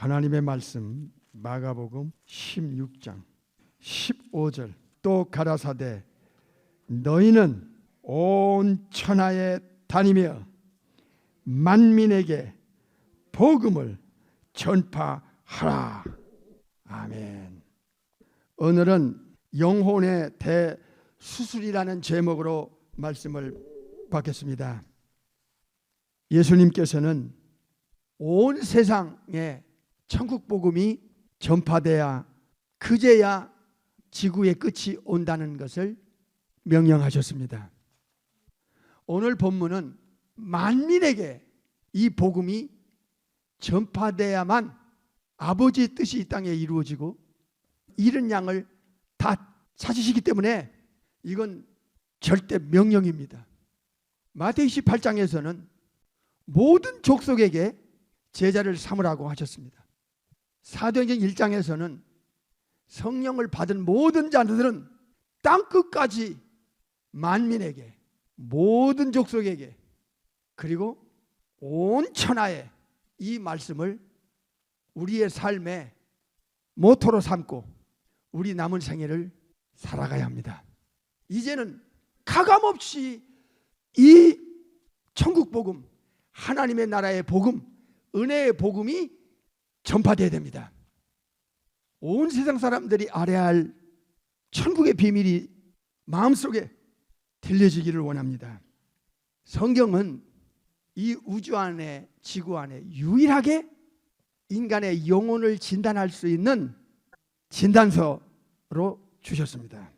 하나님의 말씀 마가복음 16장 15절 또 가라사대 너희는 온 천하에 다니며 만민에게 복음을 전파하라. 아멘. 오늘은 영혼의 대수술이라는 제목으로 말씀을 받겠습니다. 예수님께서는 온 세상에 천국 복음이 전파돼야 그제야 지구의 끝이 온다는 것을 명령하셨습니다. 오늘 본문은 만민에게 이 복음이 전파돼야만 아버지의 뜻이 이 땅에 이루어지고 잃은 양을 다 찾으시기 때문에 이건 절대 명령입니다. 마태복음 28장에서는 모든 족속에게 제자를 삼으라고 하셨습니다. 사도행전 1장에서는 성령을 받은 모든 자들은 땅끝까지 만민에게 모든 족속에게 그리고 온 천하에 이 말씀을 우리의 삶의 모토로 삼고 우리 남은 생애를 살아가야 합니다. 이제는 가감없이 이 천국 복음, 하나님의 나라의 복음, 은혜의 복음이 전파되어야 됩니다. 온 세상 사람들이 알아야 할 천국의 비밀이 마음속에 들려지기를 원합니다. 성경은 이 우주 안에 지구 안에 유일하게 인간의 영혼을 진단할 수 있는 진단서로 주셨습니다.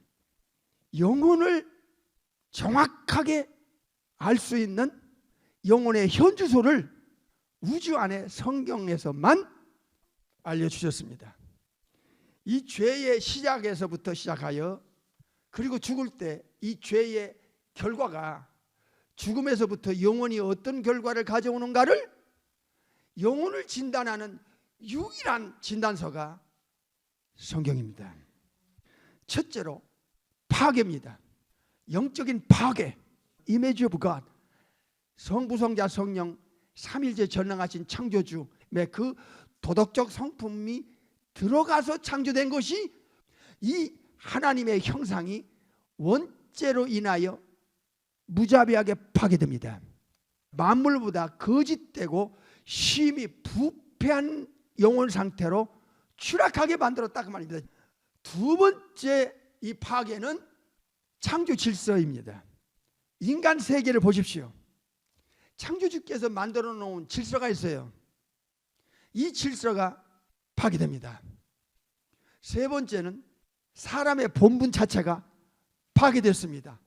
영혼을 정확하게 알 수 있는 영혼의 현주소를 우주 안에 성경에서만 알려주셨습니다. 이 죄의 시작에서부터 시작하여 그리고 죽을 때 이 죄의 결과가 죽음에서부터 영혼이 어떤 결과를 가져오는가를 영혼을 진단하는 유일한 진단서가 성경입니다. 첫째로 파괴입니다. 영적인 파괴, Image of God. 성부, 성자, 성령 삼일째 전능하신 창조주의 그 도덕적 성품이 들어가서 창조된 것이 이 하나님의 형상이 원죄로 인하여 무자비하게 파괴됩니다. 만물보다 거짓되고 심히 부패한 영혼 상태로 추락하게 만들었다 그 말입니다. 두 번째 이 파괴는 창조 질서입니다. 인간 세계를 보십시오. 창조주께서 만들어 놓은 질서가 있어요. 이 질서가 파괴됩니다. 세 번째는 사람의 본분 자체가 파괴됐습니다.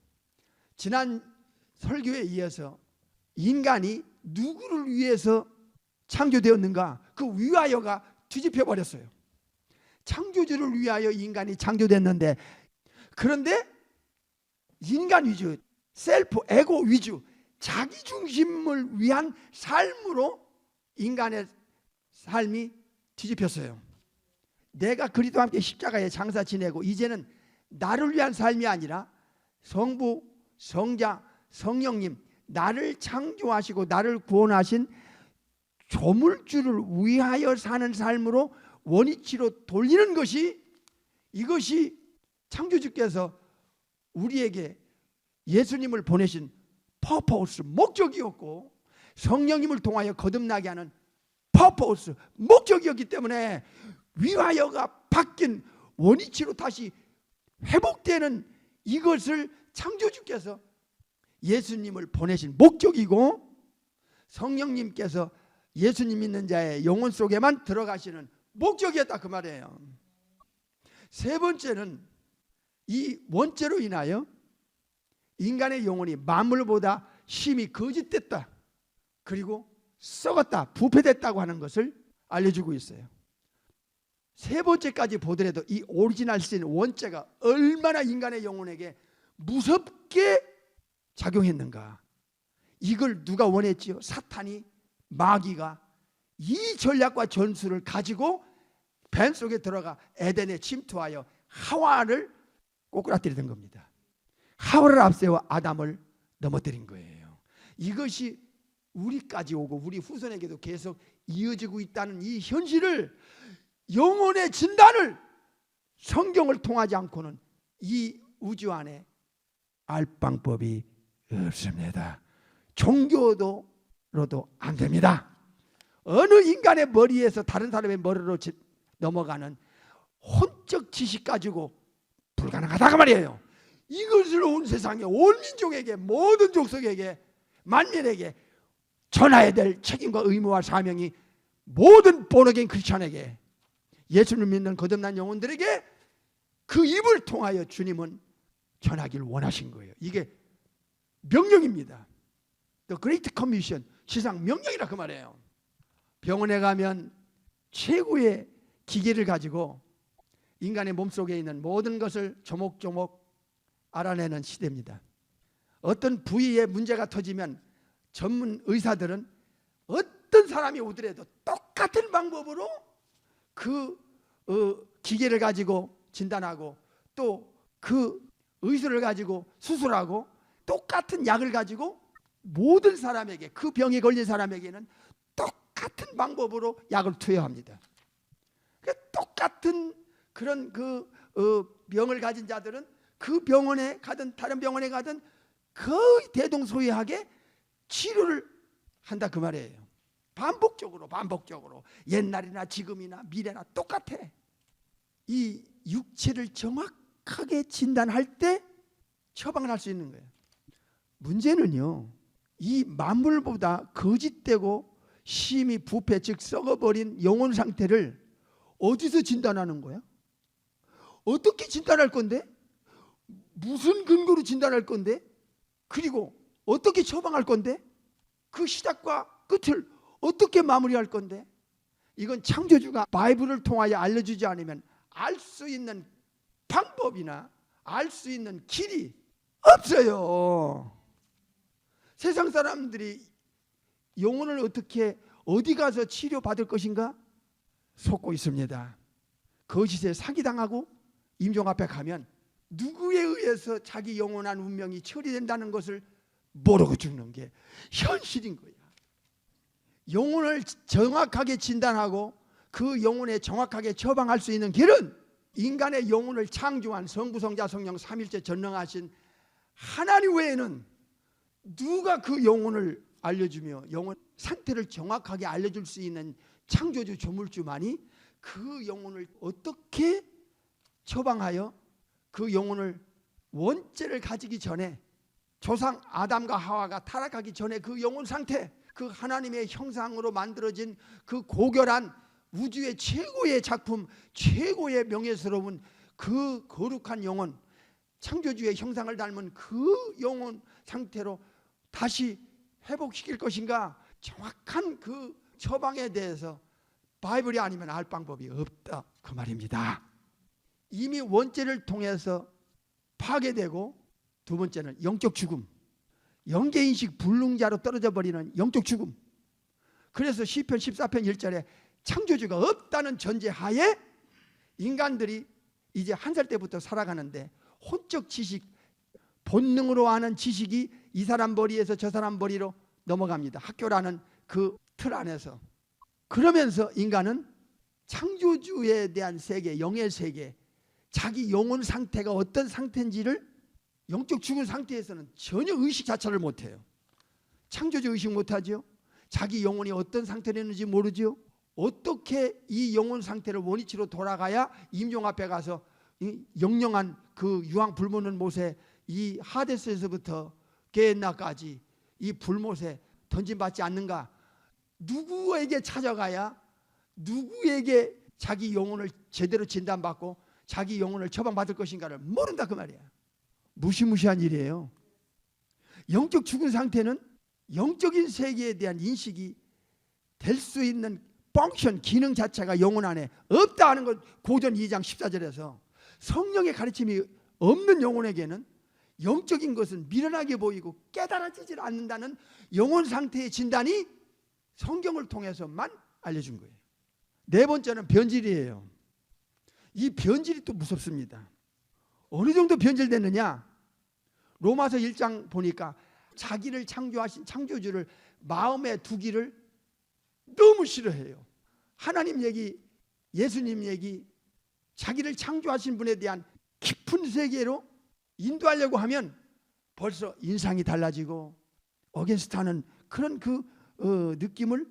지난 설교에 이어서 인간이 누구를 위해서 창조되었는가 그 위하여가 뒤집혀 버렸어요. 창조주를 위하여 인간이 창조됐는데 그런데 인간 위주, 셀프, 에고 위주, 자기 중심을 위한 삶으로 인간의 삶이 뒤집혔어요. 내가 그리스도와 함께 십자가에 장사 지내고 이제는 나를 위한 삶이 아니라 성부, 성자, 성령님 나를 창조하시고 나를 구원하신 조물주를 위하여 사는 삶으로 원위치로 돌리는 것이 이것이 창조주께서 우리에게 예수님을 보내신 퍼포스, 목적이었고 성령님을 통하여 거듭나게 하는 퍼포스, 목적이었기 때문에 위하여가 바뀐 원위치로 다시 회복되는 이것을 창조주께서 예수님을 보내신 목적이고 성령님께서 예수님 믿는 자의 영혼 속에만 들어가시는 목적이었다 그 말이에요. 세 번째는 이 원죄로 인하여 인간의 영혼이 만물보다 심히 거짓됐다 그리고 썩었다 부패됐다고 하는 것을 알려주고 있어요. 세 번째까지 보더라도 이 오리지널 신 원죄가 얼마나 인간의 영혼에게 무섭게 작용했는가 이걸 누가 원했지요? 사탄이 마귀가 이 전략과 전술을 가지고 뱀 속에 들어가 에덴에 침투하여 하와를 꼬꾸라뜨리던 겁니다. 하와를 앞세워 아담을 넘어뜨린 거예요. 이것이 우리까지 오고 우리 후손에게도 계속 이어지고 있다는 이 현실을, 영혼의 진단을 성경을 통하지 않고는 이 우주 안에 알 방법이 없습니다. 종교로도 안 됩니다. 어느 인간의 머리에서 다른 사람의 머리로 넘어가는 혼적 지식 가지고 불가능하다고 말이에요. 이것을 온 세상에, 온 민족에게, 모든 족속에게, 만민에게 전해야 될 책임과 의무와 사명이 모든 본어게인 크리스찬에게, 예수를 믿는 거듭난 영혼들에게 그 입을 통하여 주님은 전하길 원하신 거예요. 이게 명령입니다. The Great Commission, 지상 명령이라 그 말이에요. 병원에 가면 최고의 기계를 가지고 인간의 몸속에 있는 모든 것을 조목조목 알아내는 시대입니다. 어떤 부위에 문제가 터지면 전문 의사들은 어떤 사람이 오더라도 똑같은 방법으로 그 기계를 가지고 진단하고 또 그 의술을 가지고 수술하고 똑같은 약을 가지고 모든 사람에게, 그 병에 걸린 사람에게는 똑같은 방법으로 약을 투여합니다. 똑같은 그런 병을 가진 자들은 그 병원에 가든 다른 병원에 가든 거의 대동소이하게 치료를 한다 그 말이에요. 반복적으로 옛날이나 지금이나 미래나 똑같아. 이 육체를 정확하게 진단할 때 처방을 할 수 있는 거예요. 문제는요, 이 만물보다 거짓되고 심히 부패, 즉 썩어버린 영혼 상태를 어디서 진단하는 거야? 어떻게 진단할 건데? 무슨 근거로 진단할 건데? 그리고 어떻게 처방할 건데? 그 시작과 끝을 어떻게 마무리할 건데? 이건 창조주가 바이블을 통하여 알려주지 않으면 알 수 있는 방법이나 알 수 있는 길이 없어요. 세상 사람들이 영혼을 어떻게 어디 가서 치료받을 것인가 속고 있습니다. 거짓에 사기당하고 임종 앞에 가면 누구에 의해서 자기 영원한 운명이 처리된다는 것을 모르고 죽는 게 현실인 거야. 영혼을 정확하게 진단하고 그 영혼에 정확하게 처방할 수 있는 길은 인간의 영혼을 창조한 성부, 성자, 성령 삼일째 전능하신 하나님 외에는 누가 그 영혼을 알려주며 영혼 상태를 정확하게 알려줄 수 있는 창조주 조물주만이 그 영혼을 어떻게 처방하여 그 영혼을 원죄를 가지기 전에, 조상 아담과 하와가 타락하기 전에 그 영혼 상태, 그 하나님의 형상으로 만들어진 그 고결한 우주의 최고의 작품, 최고의 명예스러운 그 거룩한 영혼, 창조주의 형상을 닮은 그 영혼 상태로 다시 회복시킬 것인가, 정확한 그 처방에 대해서 바이블이 아니면 알 방법이 없다 그 말입니다. 이미 원죄를 통해서 파괴되고, 두 번째는 영적 죽음, 영계인식 불능자로 떨어져 버리는 영적 죽음. 그래서 시편 14편 1절에 창조주가 없다는 전제하에 인간들이 이제 한 살 때부터 살아가는데 혼적 지식, 본능으로 아는 지식이 이 사람 머리에서 저 사람 머리로 넘어갑니다. 학교라는 그 틀 안에서. 그러면서 인간은 창조주에 대한 세계, 영의 세계, 자기 영혼 상태가 어떤 상태인지를 영적 죽은 상태에서는 전혀 의식 자체를 못해요. 창조주 의식 못하죠. 자기 영혼이 어떤 상태로 있는지 모르죠. 어떻게 이 영혼 상태를 원위치로 돌아가야 임종 앞에 가서 영영한 그 유황 불무는 못에 이 하데스에서부터 게엔나까지 이 불못에 던짐받지 않는가? 누구에게 찾아가야 누구에게 자기 영혼을 제대로 진단받고 자기 영혼을 처방받을 것인가를 모른다 그 말이야. 무시무시한 일이에요. 영적 죽은 상태는 영적인 세계에 대한 인식이 될 수 있는 펑션, 기능 자체가 영혼 안에 없다 하는 것, 고전 2장 14절에서 성령의 가르침이 없는 영혼에게는 영적인 것은 미련하게 보이고 깨달아지질 않는다는 영혼 상태의 진단이 성경을 통해서만 알려준 거예요. 네 번째는 변질이에요. 이 변질이 또 무섭습니다. 어느 정도 변질됐느냐? 로마서 1장 보니까 자기를 창조하신 창조주를 마음에 두기를 너무 싫어해요. 하나님 얘기, 예수님 얘기, 자기를 창조하신 분에 대한 깊은 세계로 인도하려고 하면 벌써 인상이 달라지고 어게스타는 그런 느낌을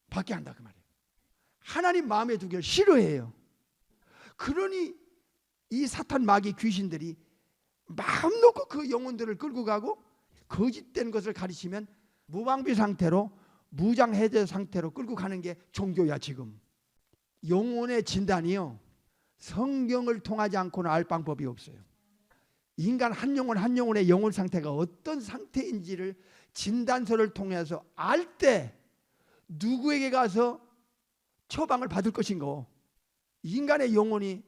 받게 한다 그 말이에요. 하나님 마음에 두기를 싫어해요. 그러니 이 사탄 마귀 귀신들이 마음 놓고 그 영혼들을 끌고 가고 거짓된 것을 가르치면 무방비 상태로, 무장해제 상태로 끌고 가는 게 종교야. 지금 영혼의 진단이요, 성경을 통하지 않고는 알 방법이 없어요. 인간 한 영혼 한 영혼의 영혼 상태가 어떤 상태인지를 진단서를 통해서 알 때 누구에게 가서 처방을 받을 것인가, 인간의 영혼이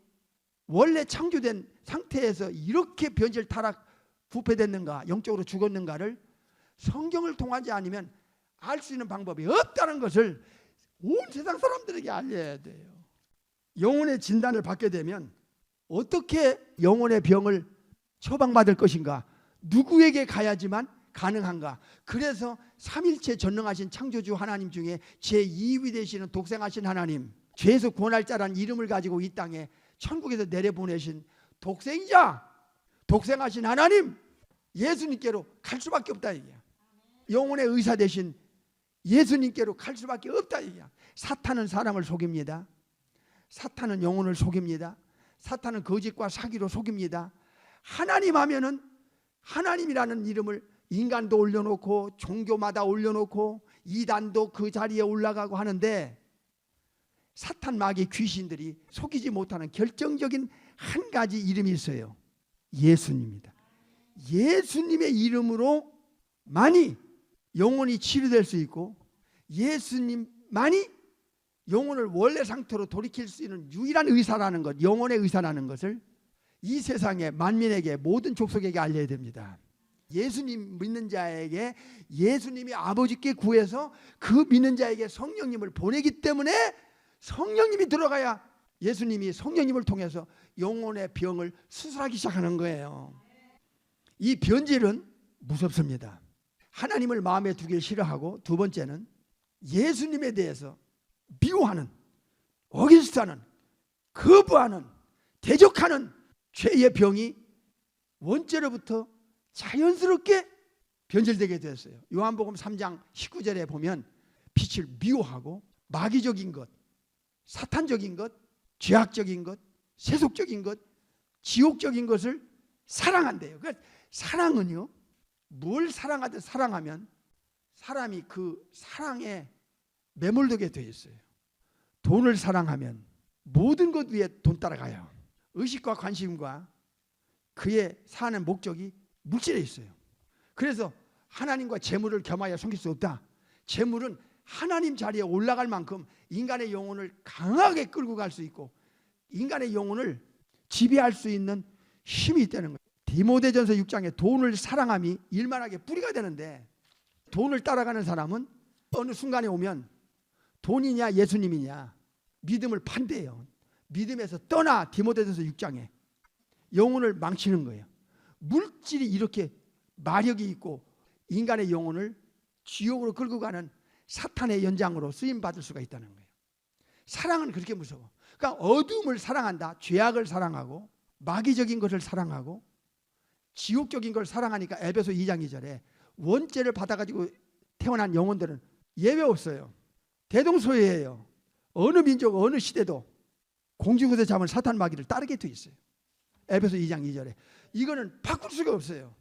원래 창조된 상태에서 이렇게 변질 타락 부패됐는가, 영적으로 죽었는가를 성경을 통하지 않으면 알 수 있는 방법이 없다는 것을 온 세상 사람들에게 알려야 돼요. 영혼의 진단을 받게 되면 어떻게 영혼의 병을 처방받을 것인가, 누구에게 가야지만 가능한가. 그래서 삼일체 전능하신 창조주 하나님 중에 제2위 되시는 독생하신 하나님, 죄에서 구원할 자라는 이름을 가지고 이 땅에 천국에서 내려보내신 독생자, 독생하신 하나님 예수님께로 갈 수밖에 없다 이게야. 영혼의 의사 되신 예수님께로 갈 수밖에 없다 이게야. 사탄은 사람을 속입니다. 사탄은 영혼을 속입니다. 사탄은 거짓과 사기로 속입니다. 하나님 하면은 하나님이라는 이름을 인간도 올려놓고 종교마다 올려놓고 이단도 그 자리에 올라가고 하는데, 사탄 마귀 귀신들이 속이지 못하는 결정적인 한 가지 이름이 있어요. 예수님입니다. 예수님의 이름으로만이 영혼이 치료될 수 있고, 예수님만이 영혼을 원래 상태로 돌이킬 수 있는 유일한 의사라는 것, 영혼의 의사라는 것을 이 세상의 만민에게, 모든 족속에게 알려야 됩니다. 예수님 믿는 자에게 예수님이 아버지께 구해서 그 믿는 자에게 성령님을 보내기 때문에 성령님이 들어가야 예수님이 성령님을 통해서 영혼의 병을 수술하기 시작하는 거예요. 이 변질은 무섭습니다. 하나님을 마음에 두길 싫어하고, 두 번째는 예수님에 대해서 미워하는, 어기스타는, 거부하는, 대적하는 죄의 병이 원죄로부터 자연스럽게 변질되게 되었어요. 요한복음 3장 19절에 보면 빛을 미워하고 마귀적인 것, 사탄적인 것, 죄악적인 것, 세속적인 것, 지옥적인 것을 사랑한대요. 그러니까 사랑은요, 뭘 사랑하든 사랑하면 사람이 그 사랑에 매몰되게 되어 있어요. 돈을 사랑하면 모든 것 위에 돈 따라가요. 의식과 관심과 그의 사는 목적이 물질에 있어요. 그래서 하나님과 재물을 겸하여 섬길 수 없다. 재물은 하나님 자리에 올라갈 만큼 인간의 영혼을 강하게 끌고 갈 수 있고, 인간의 영혼을 지배할 수 있는 힘이 있다는 거예요. 디모데전서 6장에 돈을 사랑함이 일만하게 뿌리가 되는데, 돈을 따라가는 사람은 어느 순간에 오면 돈이냐 예수님이냐 믿음을 판대요. 믿음에서 떠나. 디모데전서 6장에 영혼을 망치는 거예요. 물질이 이렇게 마력이 있고 인간의 영혼을 지옥으로 끌고 가는 사탄의 연장으로 쓰임받을 수가 있다는 거예요. 사랑은 그렇게 무서워. 그러니까 어둠을 사랑한다, 죄악을 사랑하고 마귀적인 것을 사랑하고 지옥적인 걸 사랑하니까 에베소 2장 2절에 원죄를 받아가지고 태어난 영혼들은 예외 없어요. 대동소이해요. 어느 민족 어느 시대도 공중에서 잡은 사탄 마귀를 따르게 돼 있어요. 에베소 2장 2절에. 이거는 바꿀 수가 없어요.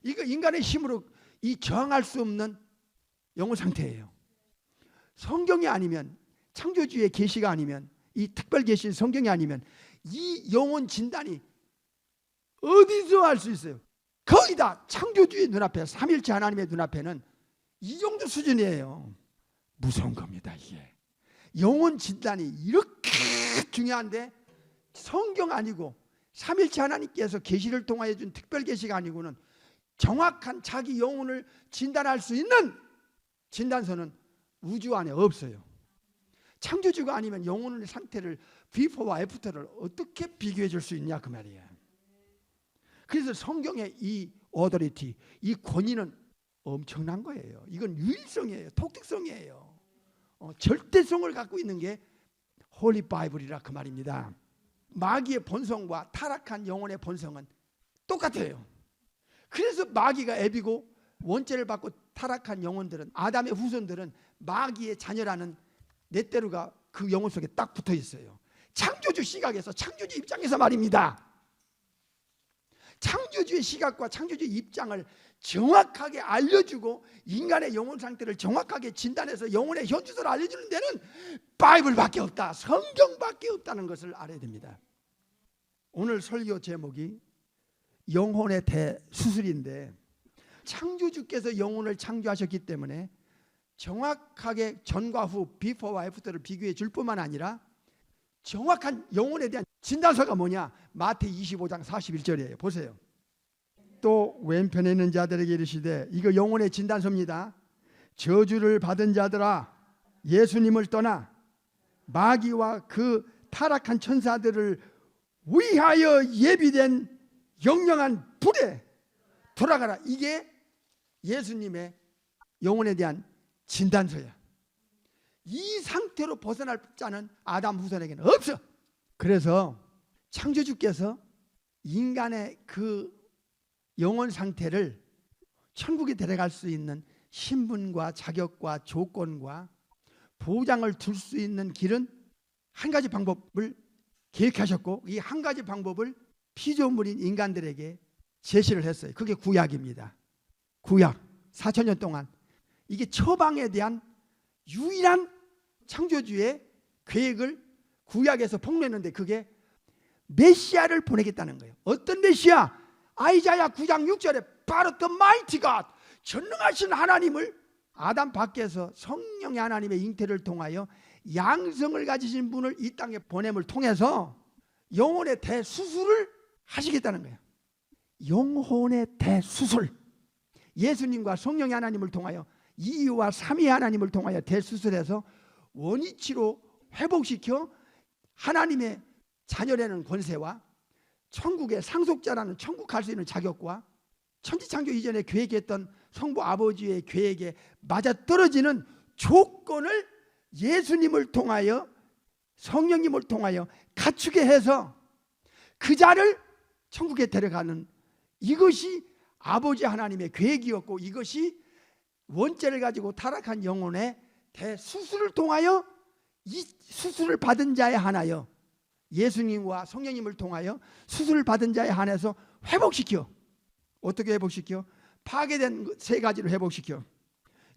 이거 인간의 힘으로 이 저항할 수 없는 영혼 상태예요. 성경이 아니면, 창조주의 계시가 아니면, 이 특별 계시인 성경이 아니면 이 영혼 진단이 어디서 할 수 있어요? 거의 다 창조주의 눈앞에, 삼일체 하나님의 눈앞에는 이 정도 수준이에요. 무서운 겁니다. 이게 영혼 진단이 이렇게 중요한데, 성경 아니고 삼일체 하나님께서 계시를 통하여 준 특별 계시가 아니고는 정확한 자기 영혼을 진단할 수 있는 진단서는 우주 안에 없어요. 창조주가 아니면 영혼의 상태를, 비포와 애프터를 어떻게 비교해 줄 수 있냐 그 말이에요. 그래서 성경의 이 어더리티, 이 권위는 엄청난 거예요. 이건 유일성이에요. 독특성이에요. 절대성을 갖고 있는 게 홀리 바이블이라 그 말입니다. 마귀의 본성과 타락한 영혼의 본성은 똑같아요. 그래서 마귀가 애비고 원죄를 받고 타락한 영혼들은, 아담의 후손들은 마귀의 자녀라는 넷대루가 그 영혼 속에 딱 붙어 있어요. 창조주 시각에서, 창조주 입장에서 말입니다. 창조주의 시각과 창조주의 입장을 정확하게 알려주고 인간의 영혼 상태를 정확하게 진단해서 영혼의 현주소를 알려주는 데는 바이블밖에 없다, 성경밖에 없다는 것을 알아야 됩니다. 오늘 설교 제목이 영혼의 대수술인데, 창조주께서 영혼을 창조하셨기 때문에 정확하게 전과 후, 비포와 애프터를 비교해 줄 뿐만 아니라 정확한 영혼에 대한 진단서가 뭐냐? 마태 25장 41절이에요. 보세요. 또 왼편에 있는 자들에게 이르시되, 이거 영혼의 진단서입니다. 저주를 받은 자들아, 예수님을 떠나 마귀와 그 타락한 천사들을 위하여 예비된 영영한 불에 돌아가라. 이게 예수님의 영혼에 대한 진단서야. 이 상태로 벗어날 자는 아담 후손에게는 없어. 그래서 창조주께서 인간의 그 영혼 상태를 천국에 데려갈 수 있는 신분과 자격과 조건과 보장을 둘 수 있는 길은 한 가지 방법을 계획하셨고, 이 한 가지 방법을 피조물인 인간들에게 제시를 했어요. 그게 구약입니다. 구약 4,000년 동안 이게 처방에 대한 유일한 창조주의 계획을 구약에서 폭로했는데, 그게 메시아를 보내겠다는 거예요. 어떤 메시아? 아이자야 9장 6절에 바로 the mighty God, 전능하신 하나님을 아담 밖에서 성령의 하나님의 잉태를 통하여 양성을 가지신 분을 이 땅에 보냄을 통해서 영혼의 대수술을 하시겠다는 거예요. 영혼의 대수술. 예수님과 성령의 하나님을 통하여, 이유와 삼위 하나님을 통하여 대수술해서 원위치로 회복시켜 하나님의 자녀라는 권세와 천국의 상속자라는 천국 갈 수 있는 자격과 천지창조 이전에 계획했던 성부 아버지의 계획에 맞아떨어지는 조건을 예수님을 통하여, 성령님을 통하여 갖추게 해서 그 자를 천국에 데려가는, 이것이 아버지 하나님의 계획이었고, 이것이 원죄를 가지고 타락한 영혼의 대수술을 통하여, 이 수술을 받은 자에 한하여, 예수님과 성령님을 통하여 수술을 받은 자에 한해서 회복시켜. 어떻게 회복시켜? 파괴된 세 가지로 회복시켜.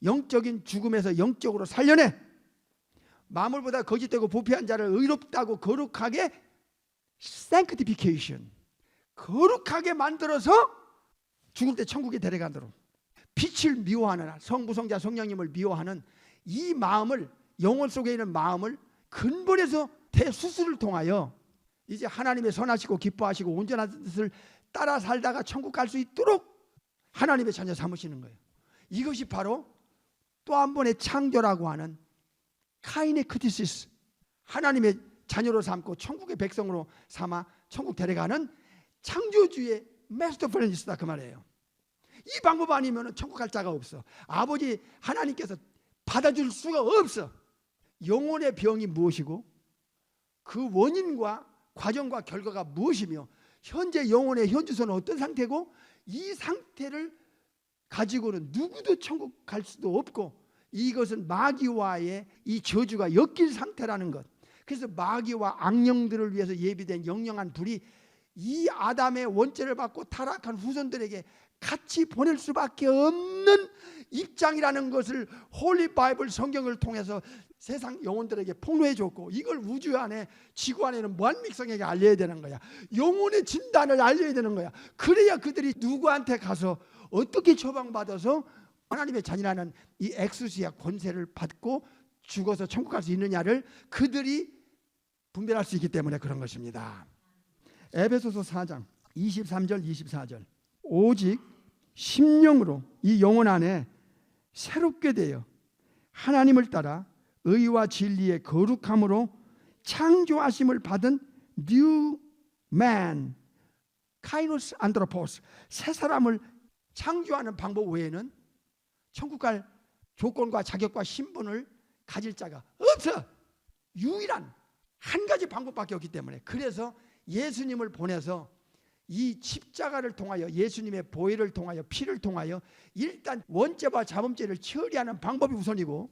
영적인 죽음에서 영적으로 살려내. 마물보다 거짓되고 부패한 자를 의롭다고 거룩하게 sanctification, 거룩하게 만들어서 죽을 때 천국에 데려가도록. 빛을 미워하는, 성부 성자 성령님을 미워하는 이 마음을, 영혼 속에 있는 마음을 근본에서 대수술을 통하여 이제 하나님의 선하시고 기뻐하시고 온전한 뜻을 따라 살다가 천국 갈 수 있도록 하나님의 자녀 삼으시는 거예요. 이것이 바로 또 한 번의 창조라고 하는 카이네크티시스, 하나님의 자녀로 삼고 천국의 백성으로 삼아 천국 데려가는 창조주의 마스터 플랜이다 그 말이에요. 이 방법 아니면 천국 갈 자가 없어. 아버지 하나님께서 받아줄 수가 없어. 영혼의 병이 무엇이고 그 원인과 과정과 결과가 무엇이며 현재 영혼의 현주소는 어떤 상태고, 이 상태를 가지고는 누구도 천국 갈 수도 없고, 이것은 마귀와의 이 저주가 엮인 상태라는 것. 그래서 마귀와 악령들을 위해서 예비된 영영한 불이 이 아담의 원죄를 받고 타락한 후손들에게 같이 보낼 수밖에 없는 입장이라는 것을 홀리 바이블 성경을 통해서 세상 영혼들에게 폭로해 줬고, 이걸 우주 안에, 지구 안에는 무한믹성에게 알려야 되는 거야. 영혼의 진단을 알려야 되는 거야. 그래야 그들이 누구한테 가서 어떻게 처방받아서 하나님의 자녀라는 이 엑수시아 권세를 받고 죽어서 천국 갈 수 있느냐를 그들이 분별할 수 있기 때문에 그런 것입니다. 에베소서 4장 23절 24절, 오직 심령으로 이 영혼 안에 새롭게 되어 하나님을 따라 의와 진리의 거룩함으로 창조하심을 받은 new man, 카이노스 안드로포스, 새 사람을 창조하는 방법 외에는 천국 갈 조건과 자격과 신분을 가질 자가 없어. 유일한 한 가지 방법밖에 없기 때문에, 그래서 예수님을 보내서 이 십자가를 통하여, 예수님의 보혈을 통하여, 피를 통하여 일단 원죄와 자범죄를 처리하는 방법이 우선이고,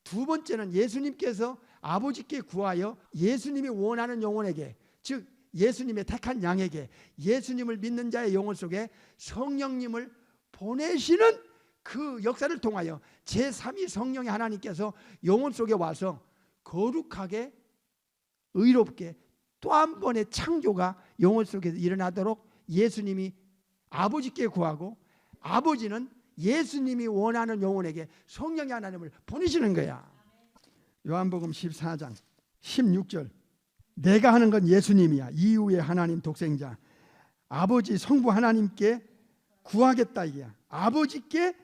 두 번째는 예수님께서 아버지께 구하여 예수님이 원하는 영혼에게, 즉 예수님의 택한 양에게, 예수님을 믿는 자의 영혼 속에 성령님을 보내시는 그 역사를 통하여 제3위 성령의 하나님께서 영혼 속에 와서 거룩하게 의롭게 또 한 번의 창조가 영혼 속에서 일어나도록 예수님이 아버지께 구하고, 아버지는 예수님이 원하는 영혼에게 성령의 하나님을 보내시는 거야. 요한복음 14장 16절, 내가 하는 건 예수님이야. 이후에 하나님 독생자 아버지 성부 하나님께 구하겠다 이게야. 아버지께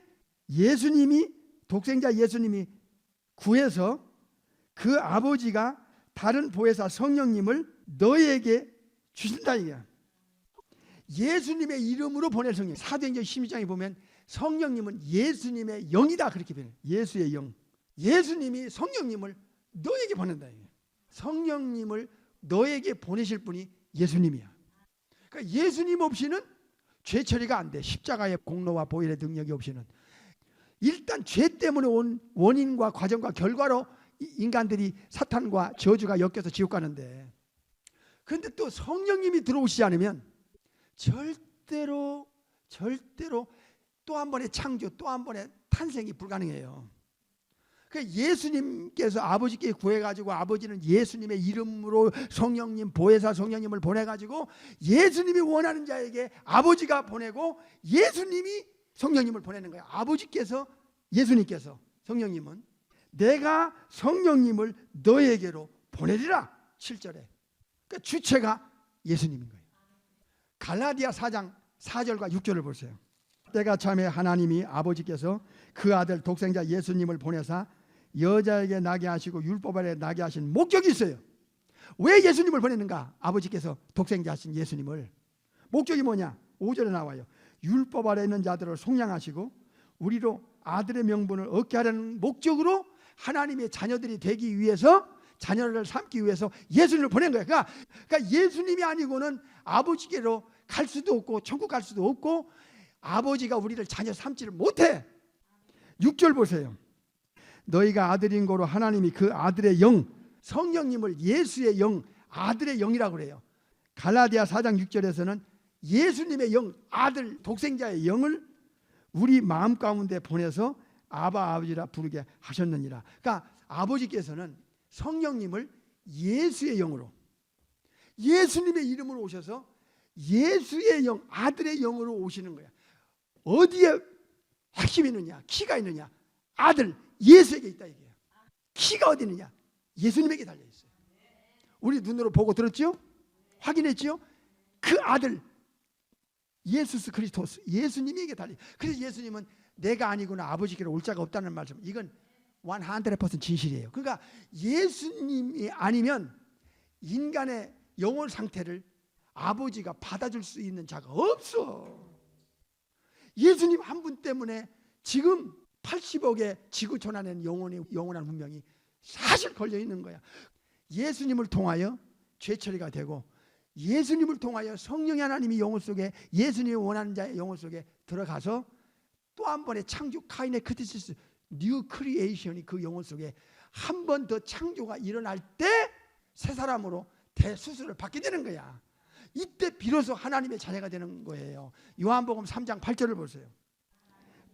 예수님이, 독생자 예수님이 구해서 그 아버지가 다른 보혜사 성령님을 너에게 주신다 이게야. 예수님의 이름으로 보낼 성령. 사도행전 12장에 보면 성령님은 예수님의 영이다 그렇게 표현해요. 예수의 영. 예수님이 성령님을 너에게 보낸다 이게야. 성령님을 너에게 보내실 분이 예수님이야. 그러니까 예수님 없이는 죄 처리가 안 돼. 십자가의 공로와 보혈의 능력이 없이는. 일단 죄 때문에 온 원인과 과정과 결과로 인간들이 사탄과 저주가 엮여서 지옥 가는데, 그런데 또 성령님이 들어오시지 않으면 절대로 또 한 번의 창조, 또 한 번의 탄생이 불가능해요. 그러니까 예수님께서 아버지께 구해가지고, 아버지는 예수님의 이름으로 성령님, 보혜사 성령님을 보내가지고 예수님이 원하는 자에게 아버지가 보내고, 예수님이 성령님을 보내는 거예요. 아버지께서, 예수님께서, 성령님은 내가 성령님을 너에게로 보내리라 7절에. 그러니까 주체가 예수님인 거예요. 갈라디아 4장 4절과 6절을 보세요. 때가 참에 하나님이 아버지께서 그 아들 독생자 예수님을 보내사 여자에게 나게 하시고 율법 아래 나게 하신 목적이 있어요. 왜 예수님을 보냈는가? 아버지께서 독생자 하신 예수님을. 목적이 뭐냐? 5절에 나와요. 율법 아래 있는 자들을 속량하시고 우리로 아들의 명분을 얻게 하려는 목적으로 하나님의 자녀들이 되기 위해서, 자녀를 삼기 위해서 예수님을 보낸 거예요. 그러니까 예수님이 아니고는 아버지께로 갈 수도 없고 천국 갈 수도 없고, 아버지가 우리를 자녀 삼지를 못해. 6절 보세요. 너희가 아들인 고로 하나님이 그 아들의 영, 성령님을 예수의 영, 아들의 영이라고 그래요. 갈라디아 4장 6절에서는 예수님의 영, 아들 독생자의 영을 우리 마음 가운데 보내서 아바 아버지라 부르게 하셨느니라. 그러니까 아버지께서는 성령님을 예수의 영으로, 예수님의 이름으로 오셔서 예수의 영, 아들의 영으로 오시는 거야. 어디에 핵심이 있느냐, 키가 있느냐? 아들 예수에게 있다 이게요. 키가 어디 있느냐? 예수님에게 달려 있어요. 우리 눈으로 보고 들었죠? 확인했죠? 그 아들 예수스 그리스도스, 예수님에게 달려. 그래서 예수님은 내가 아니구나 아버지께로 올 자가 없다는 말씀, 이건 100% 진실이에요. 그러니까 예수님이 아니면 인간의 영혼 상태를 아버지가 받아줄 수 있는 자가 없어. 예수님 한 분 때문에 지금 80억의 지구 전환의 영원한 운명이 사실 걸려 있는 거야. 예수님을 통하여 죄 처리가 되고, 예수님을 통하여 성령의 하나님이 영혼 속에, 예수님이 원하는 자의 영혼 속에 들어가서 또 한 번의 창조, 카인의 크티시스, 뉴 크리에이션이 그 영혼 속에 한 번 더 창조가 일어날 때 새 사람으로 대수술을 받게 되는 거야. 이때 비로소 하나님의 자녀가 되는 거예요. 요한복음 3장 8절을 보세요.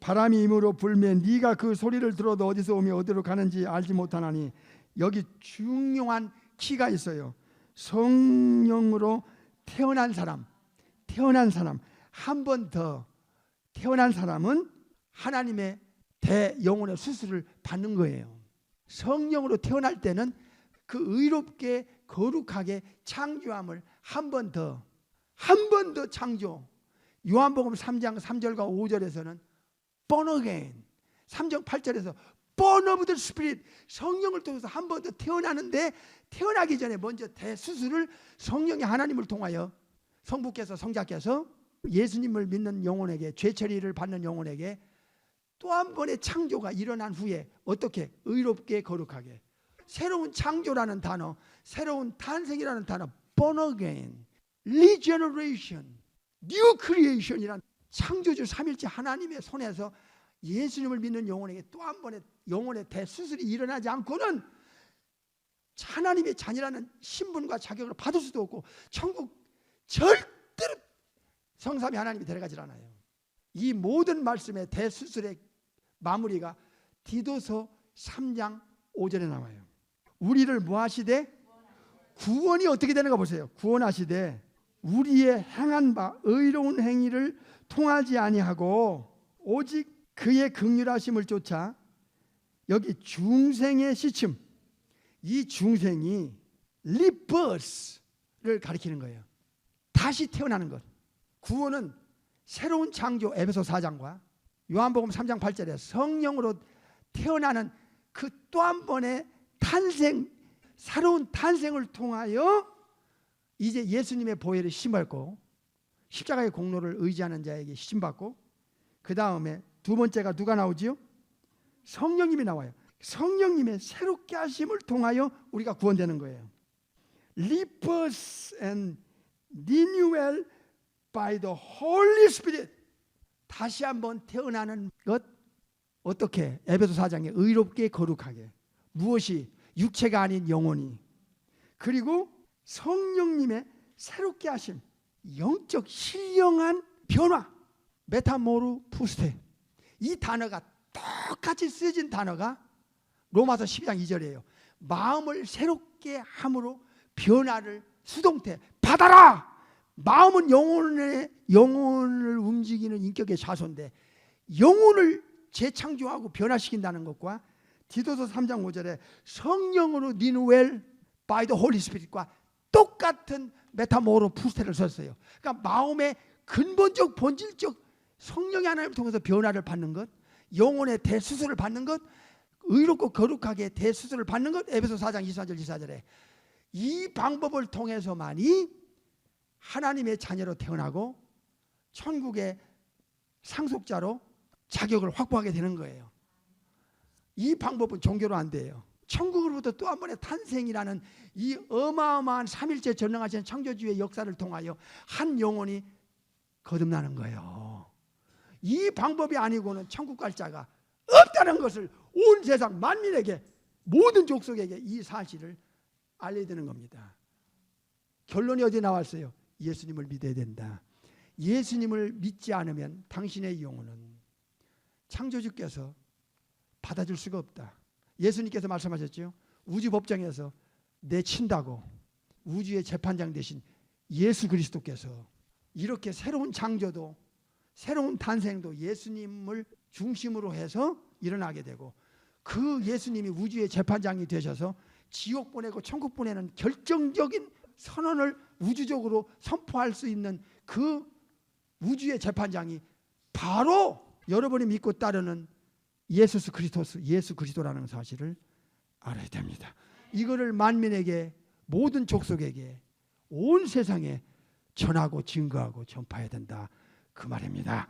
바람이 임으로 불매 네가 그 소리를 들어도 어디서 오며 어디로 가는지 알지 못하나니. 여기 중요한 키가 있어요. 성령으로 태어난 사람, 한 번 더 태어난 사람은 하나님의 대영혼의 수술을 받는 거예요. 성령으로 태어날 때는 그 의롭게 거룩하게 창조함을 한 번 더 창조. 요한복음 3장 3절과 5절에서는 born again, 3장 8절에서 born of the Spirit, 성령을 통해서 한 번 더 태어나는데, 태어나기 전에 먼저 대수술을 성령의 하나님을 통하여 성부께서, 성자께서 예수님을 믿는 영혼에게, 죄 처리를 받는 영혼에게 또 한 번의 창조가 일어난 후에 어떻게 의롭게 거룩하게, 새로운 창조라는 단어, 새로운 탄생이라는 단어, born again, regeneration, new creation이란 창조주 삼일째 하나님의 손에서 예수님을 믿는 영혼에게 또 한 번의 영혼의 대수술이 일어나지 않고는 하나님의 자녀라는 신분과 자격을 받을 수도 없고 천국 절대로 성삼위 하나님이 데려가질 않아요. 이 모든 말씀의 대수술의 마무리가 디도서 3장 5절에 나와요. 우리를 뭐 하시되? 구원이 어떻게 되는가 보세요. 구원하시되 우리의 행한 바 의로운 행위를 통하지 아니하고 오직 그의 긍휼하심을 쫓아, 여기 중생의 시침, 이 중생이 리버스를 가리키는 거예요. 다시 태어나는 것. 구원은 새로운 창조 에베소 4장과 요한복음 3장 8절에 성령으로 태어나는 그 또 한 번의 탄생, 새로운 탄생을 통하여 이제 예수님의 보혈을 심받고 십자가의 공로를 의지하는 자에게 심받고, 그 다음에 두 번째가 누가 나오지요? 성령님이 나와요. 성령님의 새롭게 하심을 통하여 우리가 구원되는 거예요. Rebirth and renewal by the Holy Spirit. 다시 한번 태어나는 것. 어떻게? 에베소 4장에 의롭게 거룩하게. 무엇이? 육체가 아닌 영혼이. 그리고 성령님의 새롭게 하심, 영적 신령한 변화, 메타모르푸스테. 이 단어가 똑같이 쓰여진 단어가 로마서 12장 2절이에요. 마음을 새롭게 함으로 변화를 수동태 받아라. 마음은 영혼을 움직이는 인격의 자손인데 영혼을 재창조하고 변화시킨다는 것과 디도서 3장 5절에 성령으로 리뉴얼 바이 더 홀리 스피릿과 똑같은 메타모르푸스테를 썼어요. 그러니까 마음의 근본적 본질적 성령의 하나님을 통해서 변화를 받는 것, 영혼의 대수술을 받는 것, 의롭고 거룩하게 대수술을 받는 것. 에베소 4장 24절 24절에 이 방법을 통해서만이 하나님의 자녀로 태어나고 천국의 상속자로 자격을 확보하게 되는 거예요. 이 방법은 종교로 안 돼요. 천국으로부터 또 한 번의 탄생이라는 이 어마어마한 삼일째 전능하신 창조주의 역사를 통하여 한 영혼이 거듭나는 거예요. 이 방법이 아니고는 천국 갈 자가 없다는 것을 온 세상 만민에게, 모든 족속에게 이 사실을 알려야 되는 겁니다. 결론이 어디 나왔어요? 예수님을 믿어야 된다. 예수님을 믿지 않으면 당신의 영혼은 창조주께서 받아줄 수가 없다. 예수님께서 말씀하셨죠. 우주법정에서 내친다고 우주의 재판장 되신 예수 그리스도께서 이렇게 새로운 창조도 새로운 탄생도 예수님을 중심으로 해서 일어나게 되고, 그 예수님이 우주의 재판장이 되셔서 지옥 보내고 천국 보내는 결정적인 선언을 우주적으로 선포할 수 있는 그 우주의 재판장이 바로 여러분이 믿고 따르는 예수 그리스도라는 사실을 알아야 됩니다. 이거를 만민에게, 모든 족속에게, 온 세상에 전하고 증거하고 전파해야 된다, 그 말입니다.